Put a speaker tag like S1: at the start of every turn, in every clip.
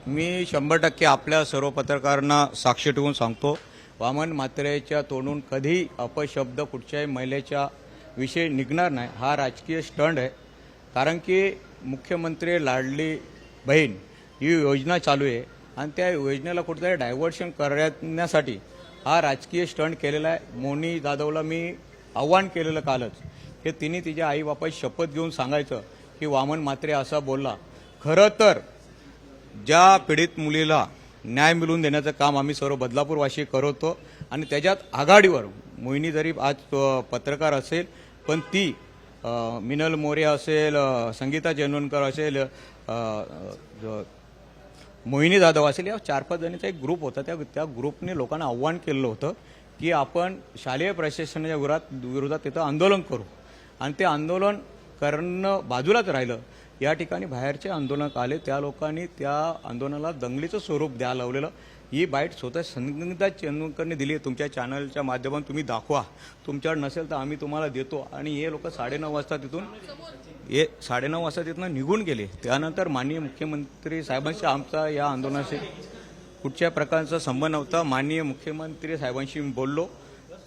S1: मी 100% आपल्या सर्व पत्रकारांना साक्ष ठेवून सांगतो, वामन म्हात्रेच्या तोंडून कधी अपशब्द कुठच्याही महिलेच्या विषयी निघणार नाही. हा राजकीय स्टंट आहे. कारण की मुख्यमंत्री लाडली बहीण ही योजना चालू आहे आणि त्या योजनेला कुठेतरी डायव्हर्शन करण्यासाठी हा राजकीय स्टंट केलेला आहे. मोनी जाधवला मी आव्हान केलेलं कालच की तिने तिच्या आईबापाची शपथ घेऊन सांगायचं की वामन म्हात्रे असा बोलला. खरं तर ज्या पीडित मुलीला न्याय मिळवून देण्याचं काम आम्ही सर्व बदलापूरवासी करतो आणि त्याच्यात आघाडीवर मोहिनी जरी आज पत्रकार असेल पण ती मिनल मोरे असेल, संगीता चेंदवरकर असेल, मोहिनी जाधव असेल, या 4-5 जणींचा एक ग्रुप होता. त्या ग्रुपने लोकांना आव्हान केलं होतं की आपण शालेय प्रशासनाच्या विरोधात तिथं आंदोलन करू आणि ते आंदोलन करणं बाजूलाच राहिलं. या ठिकाणी बाहेरचे आंदोलक आले, त्या लोकांनी त्या आंदोलनाला दंगलीचं स्वरूप द्यायला लावलेलं. ही बाईट स्वतः संगीता चेंदवरकरने दिली. तुमच्या चॅनलच्या माध्यमातून तुम्ही दाखवा, तुमच्याकडे नसेल तर आम्ही तुम्हाला देतो. आणि हे लोक 9:30 वाजता तिथून निघून गेले. त्यानंतर माननीय मुख्यमंत्री साहेबांशी आमचा या आंदोलनाशी कुठच्या प्रकारचा संबंध नव्हता. माननीय मुख्यमंत्री साहेबांशी मी बोललो.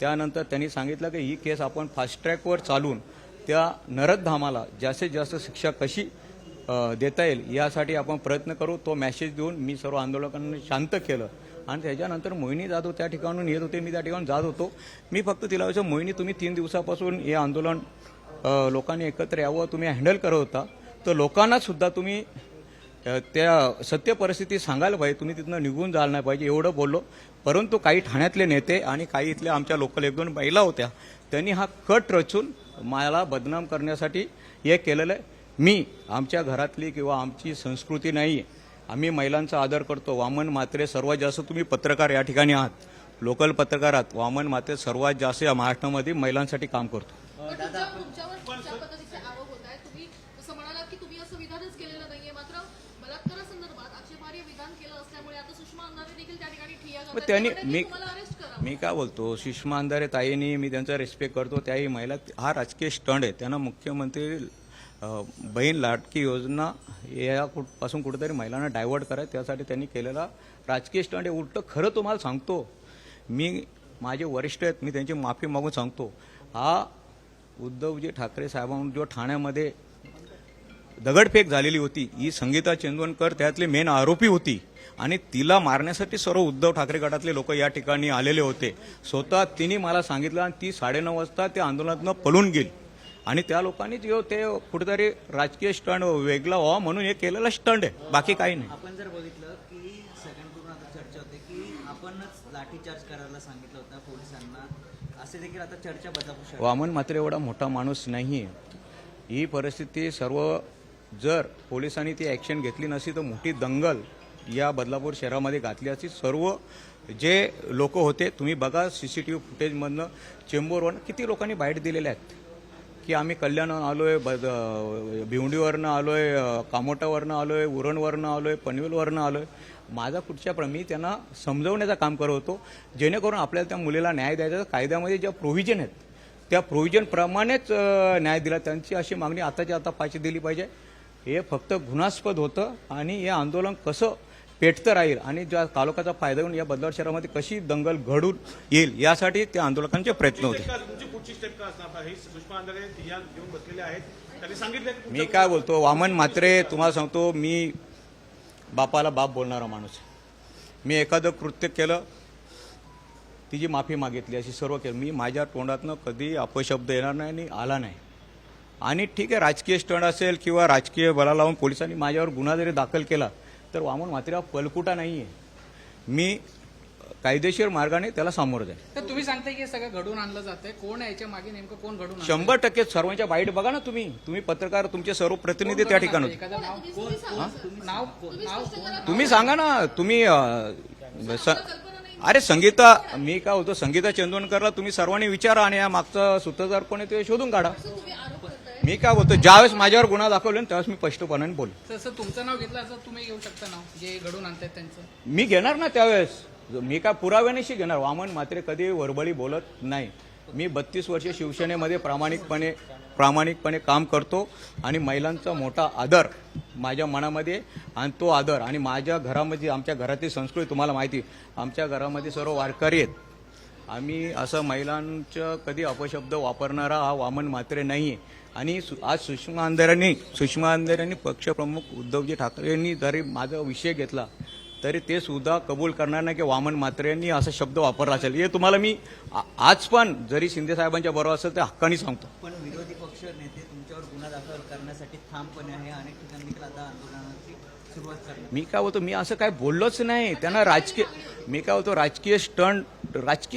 S1: त्यानंतर त्यांनी सांगितलं की ही केस आपण फास्ट ट्रॅकवर चालून त्या नरकधामाला जास्तीत जास्त शिक्षा कशी देता येईल यासाठी आपण प्रयत्न करू. तो मेसेज देऊन मी सर्व आंदोलकांना शांत केलं. आणि त्याच्यानंतर मोहिनी जाधव त्या ठिकाणून येत होते, मी त्या ठिकाणून जात होतो. मी फक्त तिला विचारलं, मोहिनी तुम्ही 3 दिवसापासून हे आंदोलन लोकांनी एकत्र यावं तुम्ही हँडल करत होता, तर लोकांना सुद्धा तुम्ही त्या सत्य परिस्थिती सांगायला पाहिजे, तुम्ही तिथनं निघून जायला नाही पाहिजे एवढं बोललो. परंतु काही ठाण्यातले नेते आणि काही इथल्या आमच्या लोकल 1-2 महिला होत्या, त्यांनी हा कट रचून मला बदनाम करण्यासाठी हे केलेलं आहे. मी आमच्या घरातली किंवा आमची संस्कृती नाही आहे. आम्ही महिलांचा आदर करतो. वामन म्हात्रे सर्वात जास्त, तुम्ही पत्रकार या ठिकाणी आहात, लोकल पत्रकार आहात, वामन म्हात्रे सर्वात जास्त या महाराष्ट्रामध्ये महिलांसाठी काम करतो. त्यांनी मी काय बोलतो, सुषमा अंधारे ताईंनी मी त्यांचा रिस्पेक्ट करतो, त्याही महिला, हा राजकीय स्टंट आहे. त्यांना मुख्यमंत्री बहीण लाडकी योजना यापासून कुठेतरी महिलांना डायव्हर्ट करायचं त्यासाठी त्यांनी केलेला राजकीय स्टंट आहे. उलटं खरं तुम्हाला सांगतो, मी माझे वरिष्ठ आहेत, मी त्यांची माफी मागून सांगतो, हा उद्धवजी ठाकरे साहेबांनी जो ठाण्यामध्ये दगडफेक झालेली होती, ही संगीता चेंदवरकर त्यातले मेन आरोपी होती आणि तिला मारण्यासाठी सर्व उद्धव ठाकरे गटातले लोक या ठिकाणी आलेले होते. स्वतः तिने मला सांगितलं आणि ती 9:30 वाजता त्या आंदोलनातनं पळून गेली. आणि त्या लोकांनी जे ते कुठेतरी राजकीय स्टंट वेगळा व्हावा म्हणून हे केलेलं स्टंट आहे, बाकी काही नाही.
S2: आपण जर बघितलं की सेकंड पूर्ण आता चर्चा होते की आपणच लाठीचार्ज करायला सांगितलं होतं पोलिसांना, असे देखील आता चर्चा बदलापूर.
S1: वामन मात्र एवढा मोठा माणूस नाही. ही परिस्थिती सर्व जर पोलिसांनी ती ॲक्शन घेतली नसती तर मोठी दंगल या बदलापूर शहरामध्ये घातली असती. सर्व जे लोक होते, तुम्ही बघा CCTV फुटेजमधनं चेंबूरवरनं किती लोकांनी बाईट दिलेल्या आहेत की आम्ही कल्याणवरून आलोय, भिवंडीवरनं आलोय, कामोटावरनं आलोय, उरणवरनं आलोय, पनवेलवरनं आलोय. माझा कुठच्या मी त्यांना समजवण्याचं काम करत होतो जेणेकरून आपल्याला त्या मुलीला न्याय द्यायचा. कायद्यामध्ये ज्या प्रोव्हिजन आहेत त्या प्रोव्हिजनप्रमाणेच न्याय दिला. त्यांची अशी मागणी आताच्या आता फाशी दिली पाहिजे. हे फक्त गुन्हास्पद होतं आणि हे आंदोलन कसं पेटतं राहील आणि ज्या तालुक्याचा फायदा घेऊन या बदलापूर शहरामध्ये कशी दंगल घडून येईल यासाठी त्या आंदोलकांचे प्रयत्न होते. मी काय बोलतो, वामन म्हात्रे तुम्हाला सांगतो, मी बापाला बाप बोलणारा माणूस आहे. मी एखादं कृत्य केलं, तिची माफी मागितली, अशी सर्व केलं. मी माझ्या तोंडातनं कधी अपशब्द येणार नाही आणि आला नाही. आणि ठीक आहे, राजकीय स्टंट असेल किंवा राजकीय बळा लावून पोलिसांनी माझ्यावर गुन्हा जरी दाखल केला तर वामन म्हात्रे हा पलकुटा नाही आहे. मी कायदेशीर मार्गाने त्याला सामोरं जाईल.
S3: तर तुम्ही सांगताय की सगळं घडून आणलं जातंय, कोण आहे याच्या मागे, नेमकं कोण घडून
S1: 100% सर्वांच्या बाईट बघा ना. तुम्ही पत्रकार, तुमचे सर्व प्रतिनिधी त्या ठिकाणी, तुम्ही सांगा ना. तुम्ही अरे संगीता, मी काय होतो, संगीता चेंदवरकरला तुम्ही सर्वांनी विचारा आणि या मागचा सूत्रधार कोण आहे ते शोधून काढा. मी काय बोलतो, ज्यावेळेस माझ्यावर गुन्हा दाखवले त्यावेळेस मी स्पष्टपणे बोल.
S3: तसं तुमचं नाव घेतलं असं तुम्ही घेऊ शकता नाव, जे घडून आणतात त्यांचं.
S1: मी घेणार ना त्यावेळेस. मी काय पुराव्यानेशी घेणार. वामन म्हात्रे कधी वरबळी बोलत नाही. मी 32 वर्षे शिवसेनेमध्ये प्रामाणिकपणे प्रामाणिकपणे काम करतो आणि महिलांचा मोठा आदर माझ्या मनामध्ये, आणि तो आदर आणि माझ्या घरामध्ये, आमच्या घरातील संस्कृती तुम्हाला माहिती, आमच्या घरामध्ये सर्व वारकरी आहेत. आम्ही असं महिलांचं कधी अपशब्द वापरणारा हा वामन म्हात्रे नाही आहे. आणि आज सुषमा अंधाऱ्यांनी पक्षप्रमुख उद्धवजी ठाकरेंनी जरी माझा विषय घेतला तरी ते सुद्धा कबूल करणार नाही की वामन म्हात्रे यांनी असा शब्द वापरला असेल. हे तुम्हाला मी आज पण जरी शिंदे साहेबांच्या बरोबर असेल तर हक्काने सांगतो.
S2: पण विरोधी पक्ष नेते तुमच्यावर गुन्हा दाखल करण्यासाठी ठामपणे आहे. अनेक ठिकाणी देखील आता आंदोलनाची सुरुवात करणार.
S1: मी काय होतो, मी असं काय बोललोच नाही. त्यांना मी काय होतो, राजकीय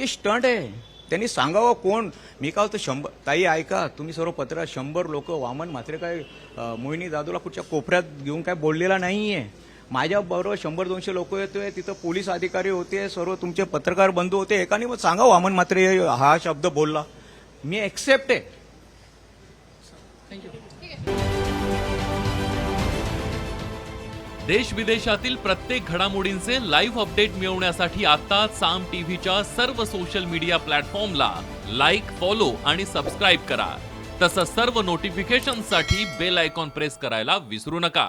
S1: स्टंट आहे. त्यांनी सांगावं कोण. मी काय होतो, 100 ताई ऐका, तुम्ही सर्व पत्रात 100 लोक वामन म्हात्रे काय मोहिनी दादूला कुठच्या कोपऱ्यात घेऊन काय बोललेला नाहीये. माझ्याबरोबर 100-200 लोक येतोय, तिथं पोलीस अधिकारी होते, सर्व तुमचे पत्रकार बंधू होते. एकाने मग सांगा वामन म्हात्रे हा शब्द बोलला, मी एक्सेप्ट आहे.
S4: देश विदेशातील प्रत्येक घडामोडींचे लाईव्ह अपडेट मिळवण्यासाठी आता साम टीव्हीच्या सर्व सोशल मीडिया प्लॅटफॉर्मला लाईक, फॉलो आणि सबस्क्राईब करा. तसंच सर्व नोटिफिकेशनसाठी बेल आयकॉन प्रेस करायला विसरू नका.